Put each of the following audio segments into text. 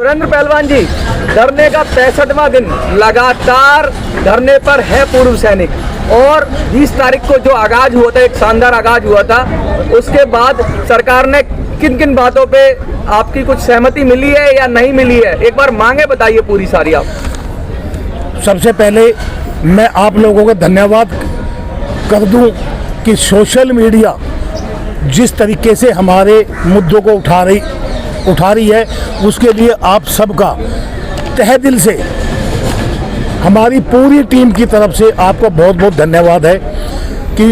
सुरेंद्र पहलवान जी, धरने का 65वां दिन लगातार धरने पर है पूर्व सैनिक, और 20 तारीख को जो आगाज हुआ था, एक शानदार आगाज हुआ था, उसके बाद सरकार ने किन किन बातों पे आपकी कुछ सहमति मिली है या नहीं मिली है, एक बार मांगे बताइए पूरी सारी आप। सबसे पहले मैं आप लोगों का धन्यवाद कर दूं कि सोशल मीडिया जिस तरीके से हमारे मुद्दों को उठा रही है, उसके लिए आप सबका तहे दिल से, हमारी पूरी टीम की तरफ से आपको बहुत बहुत धन्यवाद है कि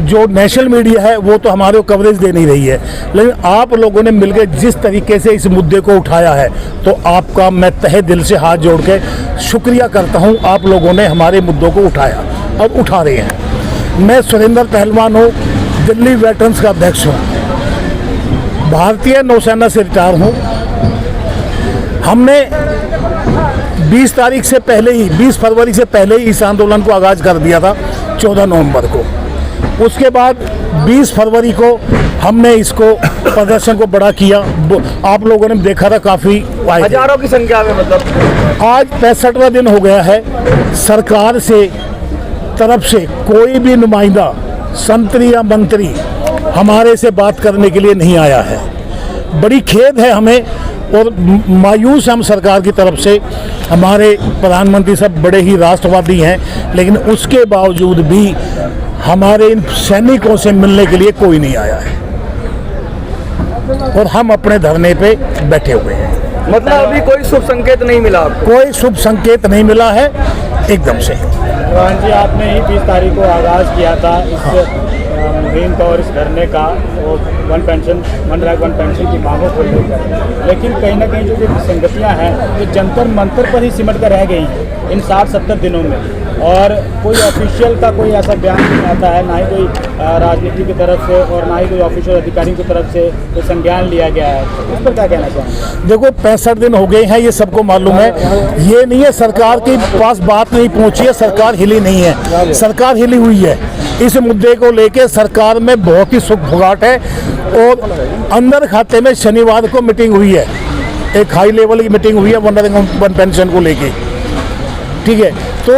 जो नेशनल मीडिया है वो तो हमारे को कवरेज दे नहीं रही है, लेकिन आप लोगों ने मिलकर जिस तरीके से इस मुद्दे को उठाया है, तो आपका मैं तहे दिल से हाथ जोड़ के शुक्रिया करता हूं। आप लोगों ने हमारे मुद्दों को उठाया और उठा रहे हैं। मैं सुरेंद्र पहलवान हूँ, दिल्ली वेटरन्स का अध्यक्ष हूँ, भारतीय नौसेना से रिटायर हूँ। हमने 20 तारीख से पहले ही, 20 फरवरी से पहले ही इस आंदोलन को आगाज कर दिया था, 14 नवंबर को। उसके बाद 20 फरवरी को हमने इसको प्रदर्शन को बड़ा किया। आप लोगों ने देखा था, काफ़ी हजारों की संख्या में, मतलब आज 65वां दिन हो गया है। सरकार से तरफ से कोई भी नुमाइंदा, संतरी या मंत्री हमारे से बात करने के लिए नहीं आया है। बड़ी खेद है हमें और मायूस हम सरकार की तरफ से। हमारे प्रधानमंत्री साहब बड़े ही राष्ट्रवादी हैं, लेकिन उसके बावजूद भी हमारे इन सैनिकों से मिलने के लिए कोई नहीं आया है और हम अपने धरने पे बैठे हुए हैं। मतलब अभी कोई शुभ संकेत नहीं मिला आपको? कोई शुभ संकेत नहीं मिला है एकदम से। पहलवान जी, आपने ही 20 तारीख को आगाज़ किया था इस मुहिम का और इस धरने का, और वन रैंक वन पेंशन की मांगों को लेकर, लेकिन कहीं ना कहीं जो विसंगतियाँ हैं वो जंतर मंतर पर ही सिमट कर रह गई हैं इन 60-70 दिनों में, और कोई ऑफिशियल का कोई ऐसा बयान नहीं आता है, ना ही कोई राजनीति की तरफ से और ना ही कोई ऑफिशियल अधिकारियों की तरफ से कोई संज्ञान लिया गया है। उस पर क्या कहना चाहेंगे? देखो, 65 दिन हो गए हैं, ये सबको मालूम है। ये नहीं है सरकार के पास बात नहीं पहुंची है, सरकार हिली नहीं है, सरकार हिली हुई है। इस मुद्दे को लेके सरकार में बहुत ही सुखफुगाट है, और अंदर खाते में शनिवार को मीटिंग हुई है, एक हाई लेवल की मीटिंग हुई है वन पेंशन को लेके, ठीक है। तो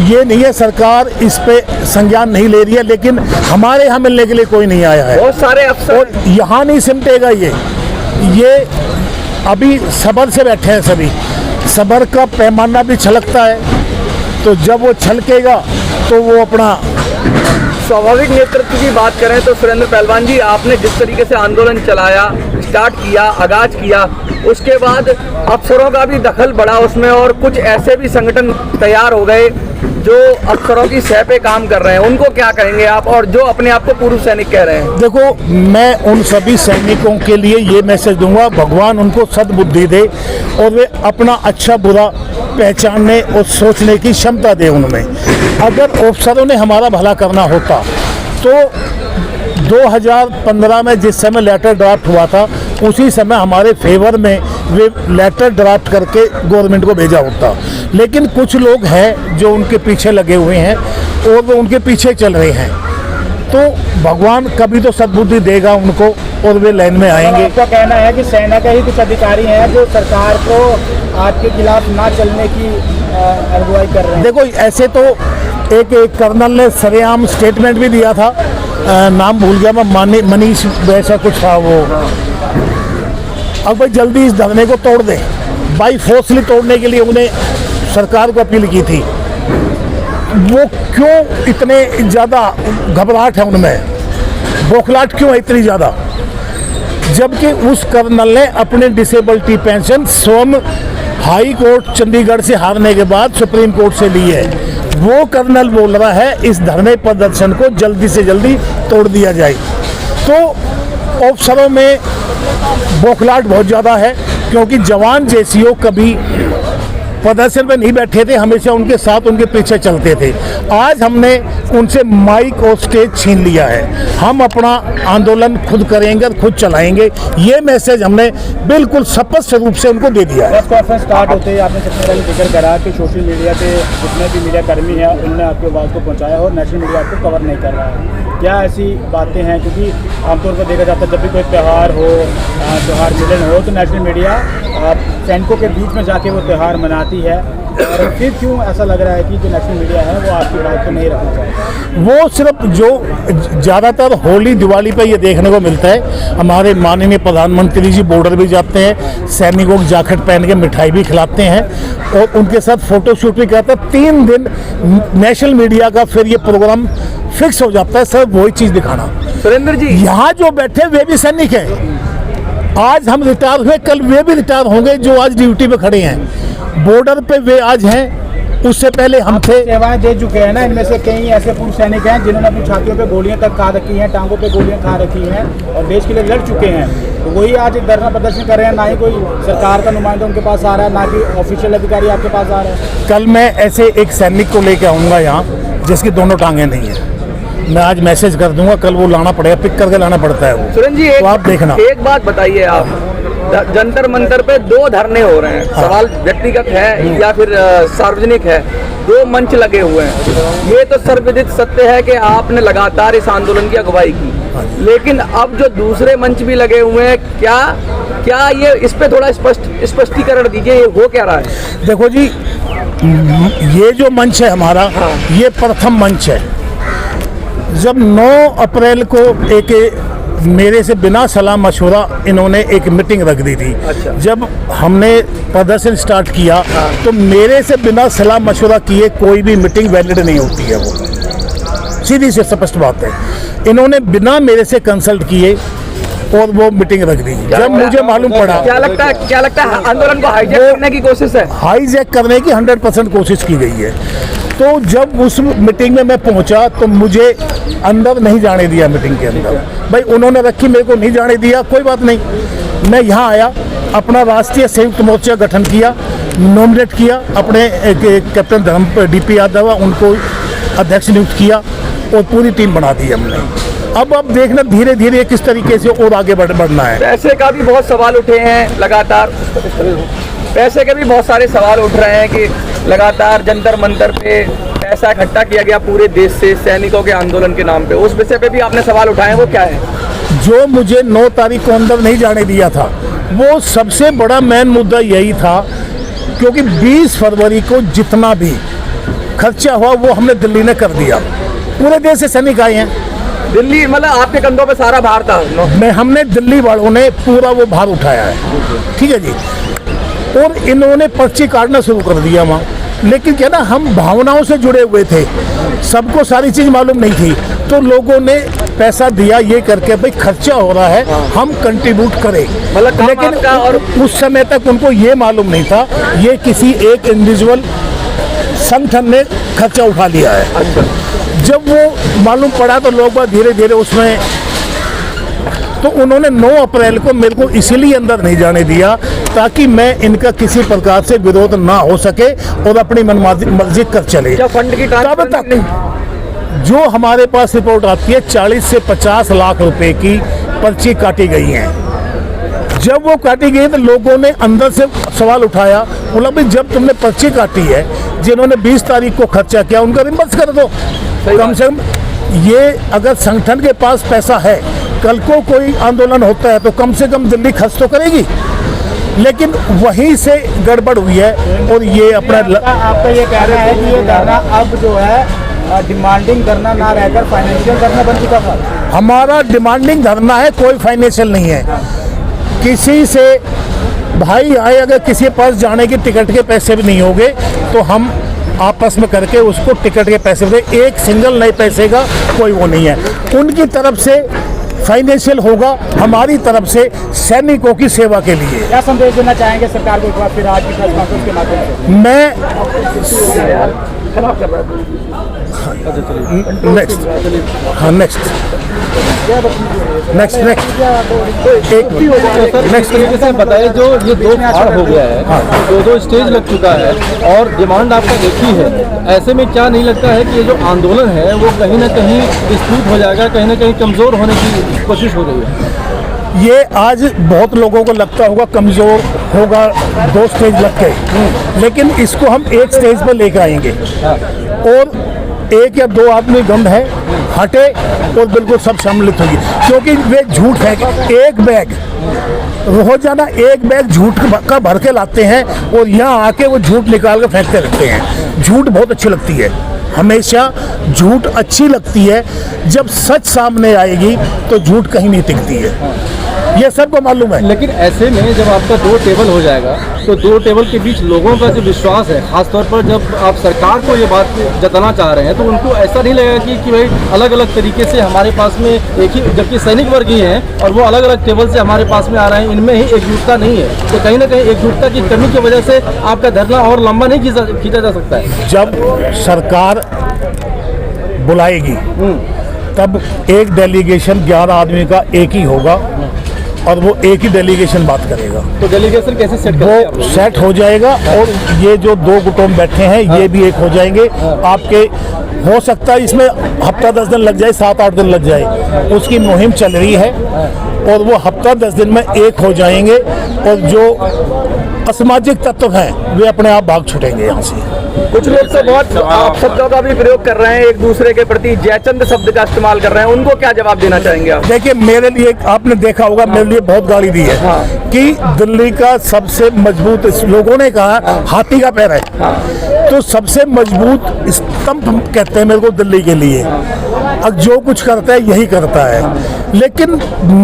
ये नहीं है सरकार इस पे संज्ञान नहीं ले रही है, लेकिन हमारे यहाँ मिलने के लिए कोई नहीं आया है। बहुत सारे अफसर, और यहाँ नहीं सिमटेगा ये अभी सब्र से बैठे हैं सभी। सब्र का पैमाना भी छलकता है, तो जब वो छलकेगा तो वो अपना स्वाभाविक नेतृत्व की बात करें तो सुरेंद्र पहलवान जी, आपने जिस तरीके से आंदोलन चलाया, स्टार्ट किया, आगाज किया, उसके बाद अफसरों का भी दखल बढ़ा उसमें, और कुछ ऐसे भी संगठन तैयार हो गए जो अफसरों की सह पे काम कर रहे हैं, उनको क्या कहेंगे आप, और जो अपने आप को पूर्व सैनिक कह रहे हैं? देखो, मैं उन सभी सैनिकों के लिए ये मैसेज दूंगा, भगवान उनको सद्बुद्धि दे और वे अपना अच्छा बुरा पहचानने और सोचने की क्षमता दे उनमें। अगर अफसरों ने हमारा भला करना होता तो 2015 में जिस समय लेटर ड्राफ्ट हुआ था, उसी समय हमारे फेवर में वे लेटर ड्राफ्ट करके गवर्नमेंट को भेजा होता। लेकिन कुछ लोग हैं जो उनके पीछे लगे हुए हैं और वो उनके पीछे चल रहे हैं, तो भगवान कभी तो सद्बुद्धि देगा उनको और वे लाइन में आएंगे। आपका कहना है कि सेना के ही कुछ अधिकारी हैं जो सरकार को आपके खिलाफ ना चलने की अगुवाई कर रहे हैं? देखो, ऐसे तो एक कर्नल ने सरेआम स्टेटमेंट भी दिया था, नाम भूल गया मैं, मनीष वैसा कुछ था वो। अब भाई जल्दी इस धरने को तोड़ दें, बाई फोर्सली तोड़ने के लिए उन्हें सरकार को अपील की थी। वो क्यों इतने ज़्यादा घबराहट है उनमें, बौखलाहट क्यों है इतनी ज़्यादा, जबकि उस कर्नल ने अपने डिसेबिलिटी पेंशन स्वयं हाई कोर्ट चंडीगढ़ से हारने के बाद सुप्रीम कोर्ट से ली है। वो कर्नल बोल रहा है इस धरने प्रदर्शन को जल्दी से जल्दी तोड़ दिया जाए। तो अफसरों में बौखलाहट बहुत ज़्यादा है, क्योंकि जवान जेसीओ कभी प्रदर्शन में नहीं बैठे थे, हमेशा उनके साथ उनके पीछे चलते थे। आज हमने उनसे माइक और स्टेज छीन लिया है। हम अपना आंदोलन खुद करेंगे, खुद चलाएंगे, ये मैसेज हमने बिल्कुल स्पष्ट रूप से उनको दे दिया है। प्रेस कॉन्फ्रेंस स्टार्ट होते ही आपने सबसे पहले जिक्र करा कि सोशल मीडिया पे जितने भी मीडिया कर्मी हैं उन्होंने आपकी आवाज़ को पहुंचाया और नेशनल मीडिया आपको कवर नहीं कर रहा है। क्या ऐसी बातें हैं, क्योंकि आमतौर पर देखा जाता है जब भी कोई त्यौहार हो, त्यौहार मिलन हो, तो नेशनल मीडिया सैनिकों के बीच में जाके वो त्यौहार मनाती है, और फिर क्यों ऐसा लग रहा है कि जो नेशनल मीडिया है वो आपकी बात को नहीं रखना चाहता? वो सिर्फ जो ज़्यादातर होली दिवाली पे ये देखने को मिलता है। हमारे माननीय प्रधानमंत्री जी बॉर्डर भी जाते हैं, सैनिकों की जैकेट पहन के मिठाई भी खिलाते हैं और उनके साथ फोटो शूट भी करते हैं। 3 दिन नेशनल मीडिया का फिर ये प्रोग्राम फिक्स हो जाता है, सब वही चीज़ दिखाना। सुरेंद्र जी, यहाँ जो बैठे वे भी सैनिक हैं। आज हम रिटायर हुए, कल वे भी रिटायर होंगे जो आज ड्यूटी पे खड़े हैं। बॉर्डर पे वे आज हैं, उससे पहले हम थे। सेवाएं दे चुके हैं ना, इनमें से कई ऐसे पूर्व सैनिक हैं जिन्होंने अपनी छातियों पे गोलियां तक खा रखी हैं, टांगों पे गोलियां खा रखी हैं और देश के लिए लड़ चुके हैं। तो वही आज धरना प्रदर्शन कर रहे हैं। ना ही कोई सरकार का नुमाइंदा उनके पास आ रहा है, ना कि ऑफिशियल अधिकारी आपके पास आ रहा है। कल मैं ऐसे एक सैनिक को लेकर आऊँगा यहाँ जिसकी दोनों टांगें नहीं है। मैं आज मैसेज कर दूंगा, कल वो लाना पड़ेगा, पिक करके लाना पड़ता है वो। सुरेंद्र जी, तो आप देखना। एक बात बताइए, आप जंतर मंतर पे 2 धरने हो रहे हैं। हाँ। सवाल व्यक्तिगत है या फिर सार्वजनिक है, 2 मंच लगे हुए हैं। ये तो सर्वविदित सत्य है कि आपने लगातार इस आंदोलन की अगुवाई की, लेकिन अब जो दूसरे मंच भी लगे हुए हैं, क्या ये इस पे थोड़ा स्पष्टीकरण दीजिए, ये हो क्या रहा है? देखो जी, ये जो मंच है हमारा, हाँ। ये प्रथम मंच है। जब 9 अप्रैल को एक मेरे से बिना सलाह मशवरा इन्होंने एक मीटिंग रख दी थी। अच्छा। जब हमने प्रदर्शन स्टार्ट किया, हाँ। तो मेरे से बिना सलाह मशवरा किए कोई भी मीटिंग वैलिड नहीं होती है। वो सीधी से स्पष्ट बात है। इन्होंने बिना मेरे से कंसल्ट किए और वो मीटिंग रख दी। जब मुझे मालूम पड़ा, क्या लगता है आंदोलन को हाईजैक करने की कोशिश है? हाईजैक करने की 100% कोशिश की गई है। तो जब उस मीटिंग में मैं पहुंचा तो मुझे अंदर नहीं जाने दिया। मीटिंग के अंदर भाई उन्होंने रखी, मेरे को नहीं जाने दिया, कोई बात नहीं। मैं यहाँ आया, अपना राष्ट्रीय संयुक्त मोर्चा गठन किया, नॉमिनेट किया अपने कैप्टन DP यादव, उनको अध्यक्ष नियुक्त किया और पूरी टीम बना दी हमने। अब देखना धीरे धीरे किस तरीके से और आगे बढ़ना है। पैसे का भी बहुत सवाल उठे हैं लगातार, पैसे के भी बहुत सारे सवाल उठ रहे हैं कि लगातार जंतर मंतर पे पैसा इकट्ठा किया गया पूरे देश से सैनिकों के आंदोलन के नाम पे। उस विषय पे भी आपने सवाल उठाए, वो क्या है? जो मुझे 9 तारीख को अंदर नहीं जाने दिया था, वो सबसे बड़ा मेन मुद्दा यही था, क्योंकि 20 फरवरी को जितना भी खर्चा हुआ वो हमने दिल्ली ने कर दिया। पूरे देश से सैनिक आए हैं। दिल्ली मतलब आपके कंधों पे सारा भार था? हमने दिल्ली वालों ने पूरा वो भार उठाया है, ठीक है जी। और इन्होंने पर्ची काटना शुरू कर दिया वहाँ। लेकिन क्या ना, हम भावनाओं से जुड़े हुए थे, सबको सारी चीज़ मालूम नहीं थी, तो लोगों ने पैसा दिया ये करके भाई खर्चा हो रहा है, हम कंट्रीब्यूट करें। लेकिन और उस समय तक उनको ये मालूम नहीं था ये किसी एक इंडिविजुअल संगठन ने खर्चा उठा लिया है। अच्छा। जब वो मालूम पड़ा तो लोग बात धीरे धीरे उसमें, तो उन्होंने 9 अप्रैल को मेरे को इसीलिए अंदर नहीं जाने दिया ताकि मैं इनका किसी प्रकार से विरोध ना हो सके और अपनी मनमर्जी कर चले। क्या फंड की तब तक जो हमारे पास रिपोर्ट आती है 40 से 50 लाख रुपए की पर्ची काटी गई हैं। जब वो काटी गई तो लोगों ने अंदर से सवाल उठाया, बोला भाई जब तुमने पर्ची काटी है, जिन्होंने 20 तारीख को खर्चा किया उनका रिम्बर्स कर दो। कम से कम ये अगर संगठन के पास पैसा है, कल को कोई आंदोलन होता है तो कम से कम दिल्ली खर्च तो करेगी। लेकिन वहीं से गड़बड़ हुई है और ये अपना आपका ये कहना है कि ये धरना अब जो है डिमांडिंग धरना ना रहकर फाइनेंशियल धरना बन चुका था? हमारा डिमांडिंग धरना है, कोई फाइनेंशियल नहीं है। किसी से भाई आए, अगर किसी के पास जाने की टिकट के पैसे भी नहीं होंगे तो हम आपस में करके उसको टिकट के पैसे दे। एक सिंगल नए पैसे का कोई वो नहीं है। उनकी तरफ से फाइनेंशियल होगा, हमारी तरफ से सैनिकों की सेवा के लिए। क्या संदेश देना चाहेंगे सरकार को एक बार फिर आज की प्रेस कॉन्फ्रेंस के माध्यम से? मैं खराब कर रहा है। नेक्स्ट, हाँ नेक्स्ट नेक्स्ट नेक्स्ट एक नेक्स्ट तरीके से बताइए, जो ये 2 फाड़ हो गया है, दो स्टेज लग चुका है और डिमांड आपका एक ही है, ऐसे में क्या नहीं लगता है कि ये जो आंदोलन है वो कहीं ना कहीं विस्तृत हो जाएगा, कहीं ना कहीं कमज़ोर होने की कोशिश हो रही है? ये आज बहुत लोगों को लगता होगा कमज़ोर होगा, 2 स्टेज लग गए, लेकिन इसको हम एक स्टेज पर लेकर आएंगे और 1 या 2 आदमी गंद है हटे और बिल्कुल सब सम्मिलित होगी, क्योंकि वे झूठ है। एक बैग रोजाना 1 बैग झूठ का भर के लाते हैं और यहाँ आके वो झूठ निकाल के फेंकते रहते हैं। झूठ बहुत अच्छी लगती है, हमेशा झूठ अच्छी लगती है, जब सच सामने आएगी तो झूठ कहीं नहीं टिकती है, ये सबको मालूम है। लेकिन ऐसे में जब आपका 2 टेबल हो जाएगा तो 2 टेबल के बीच लोगों का जो विश्वास है, खासतौर पर जब आप सरकार को ये बात जताना चाह रहे हैं, तो उनको ऐसा नहीं लगेगा कि भाई अलग अलग तरीके से हमारे पास में एक ही, जबकि सैनिक वर्ग ही हैं और वो अलग अलग टेबल से हमारे पास में आ रहे हैं, इनमें ही एकजुटता नहीं है, तो कहीं ना कहीं एकजुटता की कमी की वजह से आपका धरना और लंबा नहीं खींचा जा सकता है। जब सरकार बुलाएगी तब एक डेलीगेशन 11 आदमी का एक ही होगा और वो एक ही डेलीगेशन बात करेगा, तो डेलीगेशन कैसे सेट करेंगे? वो सेट हो जाएगा और ये जो 2 गुटों में बैठे हैं ये भी एक हो जाएंगे। आपके हो सकता है इसमें हफ्ता 10 दिन लग जाए, 7-8 दिन लग जाए, उसकी मुहिम चल रही है और वो हफ्ता 10 दिन में एक हो जाएंगे और जो असामाजिक तत्व हैं वे अपने आप भाग छूटेंगे यहाँ से। कुछ लोग तो बहुत शब्दों का भी प्रयोग कर रहे हैं, एक दूसरे के प्रति जयचंद शब्द का इस्तेमाल कर रहे हैं, उनको क्या जवाब देना चाहेंगे आप? देखिए, मेरे लिए आपने देखा होगा, मेरे लिए बहुत गाली दी है कि दिल्ली का सबसे मजबूत, लोगों ने कहा हाथी का पैर है, तो सबसे मजबूत स्तंभ कहते हैं मेरे को दिल्ली के लिए। अब जो कुछ करता है यही करता है, लेकिन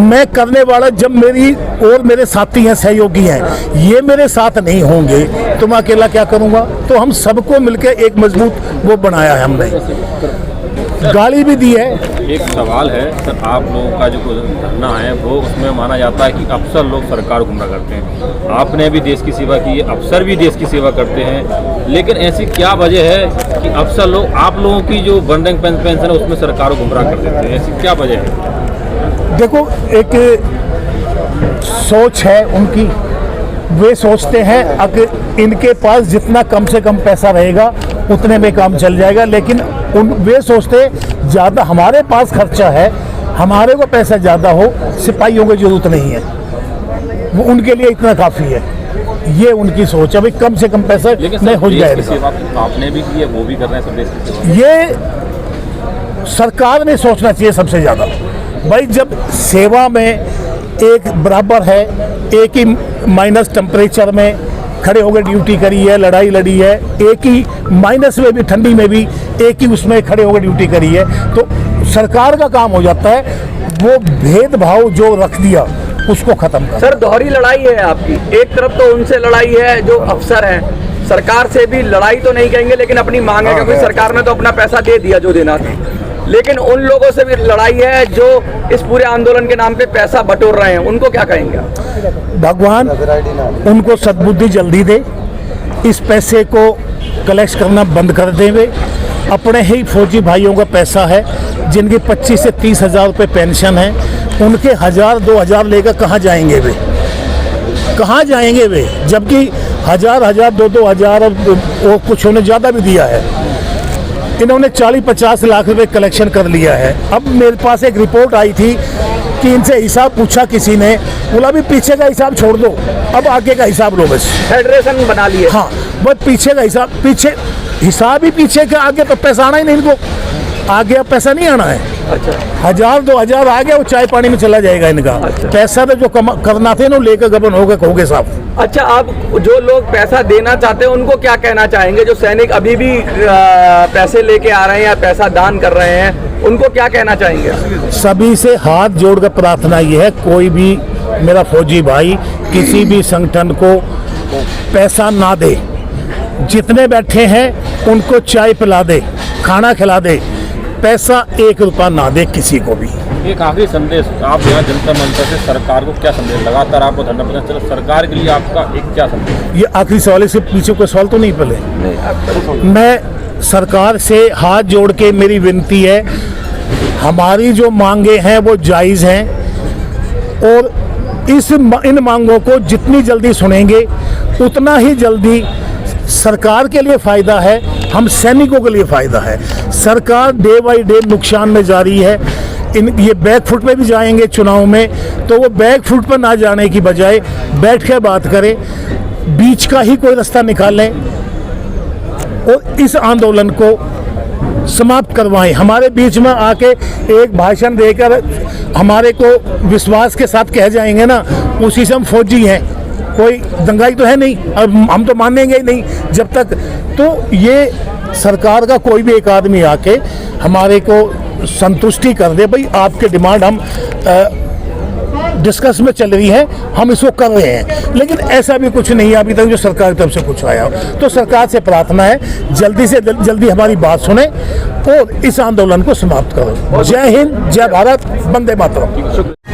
मैं करने वाला, जब मेरी और मेरे साथी हैं, सहयोगी हैं, ये मेरे साथ नहीं होंगे तो मैं अकेला क्या करूँगा? तो हम सबको मिलकर एक मजबूत वो बनाया है हमने, गाली भी दी है। एक सवाल है सर, आप लोगों का जो धरना है वो उसमें माना जाता है कि अफसर लोग सरकार को गुमराह करते हैं। आपने भी देश की सेवा की है, अफसर भी देश की सेवा करते हैं, लेकिन ऐसी क्या वजह है कि अफसर लोग, आप लोगों की जो वन रैंक पेंशन है उसमें सरकार को गुमराह कर देते हैं? ऐसी क्या वजह है? देखो, एक सोच है उनकी, वे सोचते हैं अगर इनके पास जितना कम से कम पैसा रहेगा उतने में काम चल जाएगा, लेकिन वे सोचते ज़्यादा हमारे पास खर्चा है, हमारे को पैसा ज़्यादा हो, सिपाहियों की जरूरत नहीं है, वो उनके लिए इतना काफ़ी है, ये उनकी सोच है। भाई कम से कम पैसा नहीं हो जाएगा। आपने भी की है, वो भी कर रहे हैं सब देश की सेवा। ये सरकार ने सोचना चाहिए सबसे ज़्यादा। भाई जब सेवा में एक बराबर है, एक ही माइनस टेम्परेचर में खड़े होकर ड्यूटी करी है, लड़ाई लड़ी है, एक ही माइनस में भी, ठंडी में भी एक ही उसमें खड़े होकर ड्यूटी करी है, तो सरकार का काम हो जाता है वो भेदभाव जो रख दिया उसको खत्म कर। सर, दोहरी लड़ाई है आपकी, एक तरफ तो उनसे लड़ाई है जो अफसर हैं, सरकार से भी लड़ाई तो नहीं कहेंगे लेकिन अपनी मांग है, क्योंकि सरकार ने तो अपना पैसा दे दिया जो देना था, लेकिन उन लोगों से भी लड़ाई है जो इस पूरे आंदोलन के नाम पे पैसा बटोर रहे हैं, उनको क्या कहेंगे? भगवान उनको सद्बुद्धि जल्दी दे, इस पैसे को कलेक्ट करना बंद कर दें। वे अपने ही फौजी भाइयों का पैसा है जिनकी 25 से 30 हज़ार रुपये पेंशन है, उनके 1000-2000 लेकर कहाँ जाएंगे वे? कहाँ जाएंगे वे? जबकि 1000-1000, 2-2 और कुछ उन्हें ज़्यादा भी दिया है। इन्होंने 40-50 लाख रुपए कलेक्शन कर लिया है। अब मेरे पास एक रिपोर्ट आई थी कि इनसे हिसाब पूछा किसी ने, बोला भी पीछे का हिसाब छोड़ दो, अब आगे का हिसाब लो बस। फेडरेशन बना लिए। हाँ, बस पीछे का हिसाब, पीछे हिसाब ही पीछे का, आगे तो पैसा आना ही नहीं इनको, आगे अब पैसा नहीं आना है। अच्छा, 1000-2000 आ गया, वो चाय पानी में चला जाएगा इनका। अच्छा। पैसा तो जो करना थे ना लेकर गबन हो गए साहब। अच्छा, आप जो लोग पैसा देना चाहते हैं उनको क्या कहना चाहेंगे? जो सैनिक अभी भी पैसे लेके आ रहे हैं या पैसा दान कर रहे हैं, उनको क्या कहना चाहेंगे? सभी से हाथ जोड़कर प्रार्थना ये है, कोई भी मेरा फौजी भाई किसी भी संगठन को पैसा ना दे, जितने बैठे हैं उनको चाय पिला दे, खाना खिला दे, पैसा 1 रुपया ना दे किसी को भी। एक आखिरी संदेश, आप यहाँ जनता मंच से सरकार को क्या संदेश, लगातार आपको धरना प्रदर्शन चला, सरकार के लिए आपका एक क्या संदेश? ये आखिरी सवाल, इससे पीछे कोई सवाल तो नहीं पहले? मैं सरकार से हाथ जोड़ के मेरी विनती है, हमारी जो मांगे हैं वो जायज़ हैं और इन मांगों को जितनी जल्दी सुनेंगे उतना ही जल्दी सरकार के लिए फ़ायदा है, हम सैनिकों के लिए फ़ायदा है। सरकार डे बाई डे नुकसान में जा रही है। ये बैक फुट पे भी जाएंगे चुनाव में, तो वो बैक फुट पर ना जाने की बजाय बैठ के बात करें, बीच का ही कोई रास्ता निकालें और इस आंदोलन को समाप्त करवाएं। हमारे बीच में आके एक भाषण देकर हमारे को विश्वास के साथ कह जाएंगे ना, उसी से हम फौजी हैं, कोई दंगाई तो है नहीं, और हम तो मानेंगे ही नहीं जब तक। तो ये सरकार का कोई भी एक आदमी आके हमारे को संतुष्टि कर दे, भाई आपके डिमांड हम डिस्कस में चल रही है, हम इसको कर रहे हैं, लेकिन ऐसा भी कुछ नहीं है अभी तक जो सरकार की तरफ से कुछ आया हो। तो सरकार से प्रार्थना है जल्दी से जल्दी हमारी बात सुने और इस आंदोलन को समाप्त करो। जय हिंद, जय भारत, वंदे मातरम।